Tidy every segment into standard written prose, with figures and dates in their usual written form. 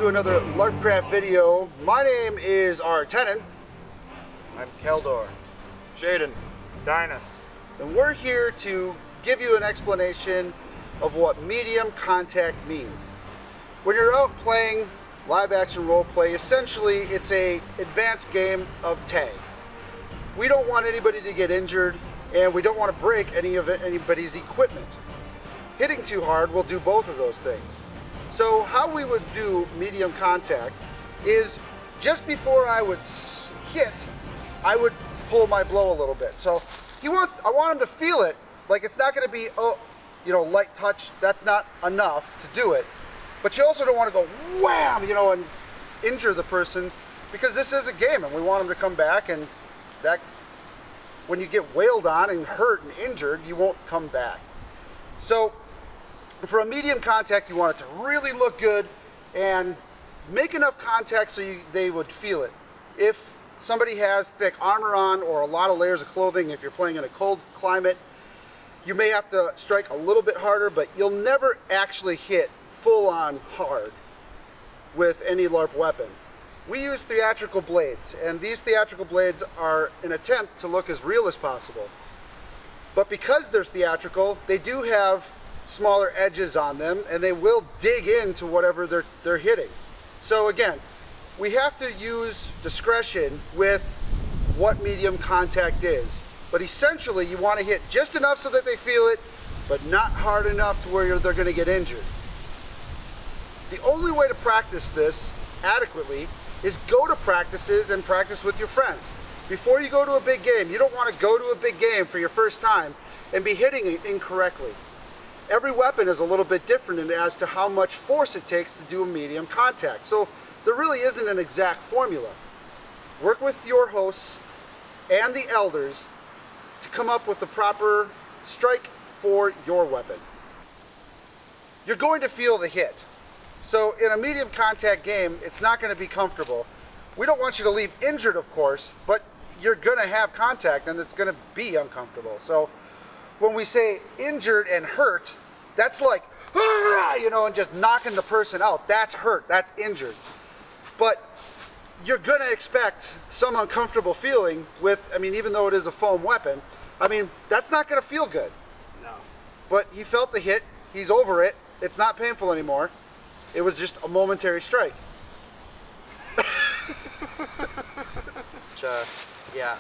to another LarpCraft video. My name is Artenin. I'm Keldor. Shaden. Dinus. And we're here to give you an explanation of what medium contact means. When you're out playing live action roleplay, essentially it's a advanced game of tag. We don't want anybody to get injured, and we don't want to break anybody's equipment. Hitting too hard will do both of those things. So how we would do medium contact is just before I would hit, I would pull my blow a little bit. So I want him to feel it. Like, it's not going to be, light touch. That's not enough to do it. But you also don't want to go wham, and injure the person, because this is a game and we want them to come back, and that when you get wailed on and hurt and injured, you won't come back. So for a medium contact, you want it to really look good and make enough contact so they would feel it. If somebody has thick armor on or a lot of layers of clothing, if you're playing in a cold climate, you may have to strike a little bit harder, but you'll never actually hit full on hard with any LARP weapon. We use theatrical blades, and these theatrical blades are an attempt to look as real as possible. But because they're theatrical, they do have smaller edges on them, and they will dig into whatever they're hitting. So again, we have to use discretion with what medium contact is. But essentially, you want to hit just enough so that they feel it, but not hard enough to where they're going to get injured. The only way to practice this adequately is go to practices and practice with your friends. Before you go to a big game, you don't want to go to a big game for your first time and be hitting it incorrectly. Every weapon is a little bit different as to how much force it takes to do a medium contact. So there really isn't an exact formula. Work with your hosts and the elders to come up with the proper strike for your weapon. You're going to feel the hit. So in a medium contact game, it's not going to be comfortable. We don't want you to leave injured, of course, but you're going to have contact and it's going to be uncomfortable. So when we say injured and hurt, that's like, and just knocking the person out. That's hurt, that's injured. But you're going to expect some uncomfortable feeling with, even though it is a foam weapon, that's not going to feel good. No. But he felt the hit, he's over it, it's not painful anymore. It was just a momentary strike. Yeah.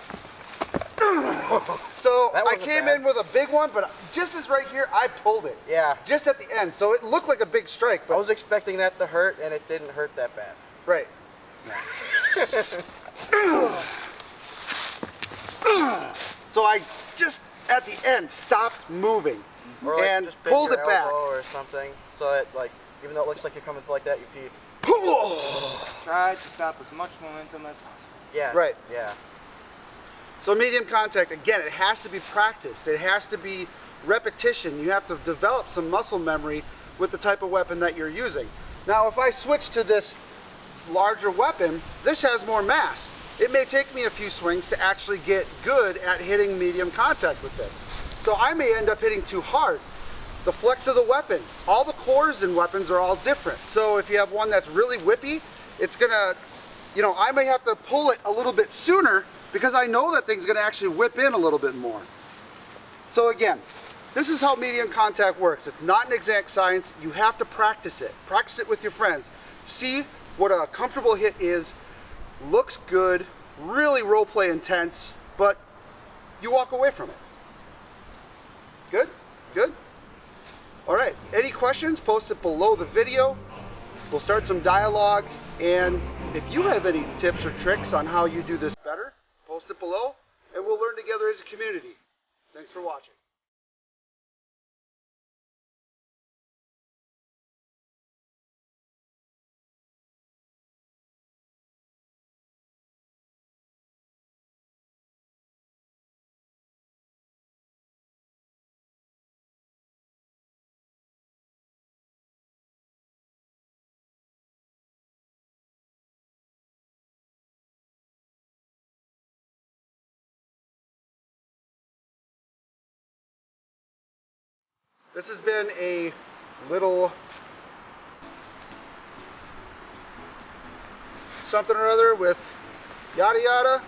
So I came in with a big one, but just as right here, I pulled it. Yeah. Just at the end, so it looked like a big strike. But I was expecting that to hurt, and it didn't hurt that bad. Right. So I just at the end stopped moving Or like and just bend pulled your it back. elbow or something, so that even though it looks like you're coming like that, you pee. Try to stop as much momentum as possible. Yeah. Right. Yeah. So medium contact, again, it has to be practiced. It has to be repetition. You have to develop some muscle memory with the type of weapon that you're using. Now, if I switch to this larger weapon, this has more mass. It may take me a few swings to actually get good at hitting medium contact with this. So I may end up hitting too hard. The flex of the weapon, all the cores in weapons are all different. So if you have one that's really whippy, it's gonna, I may have to pull it a little bit sooner because I know that thing's gonna actually whip in a little bit more. So again, this is how medium contact works. It's not an exact science. You have to practice it. Practice it with your friends. See what a comfortable hit is, looks good, really roleplay intense, but you walk away from it. Good? Good? All right, any questions, post it below the video. We'll start some dialogue, and if you have any tips or tricks on how you do this better, post it below, and we'll learn together as a community. Thanks for watching. This has been a little something or other with yada yada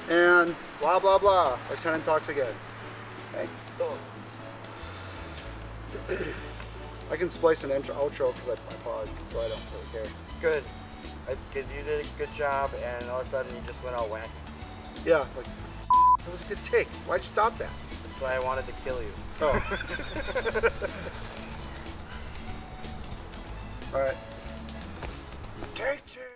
and blah blah blah. Lieutenant talks again. Thanks. Oh. I can splice an intro outro because I paused, so I don't really care. Good. Because you did a good job, and all of a sudden you just went all wacky. Yeah, like, that was a good take. Why'd you stop that? That's why I wanted to kill you. Oh. All right. Take two.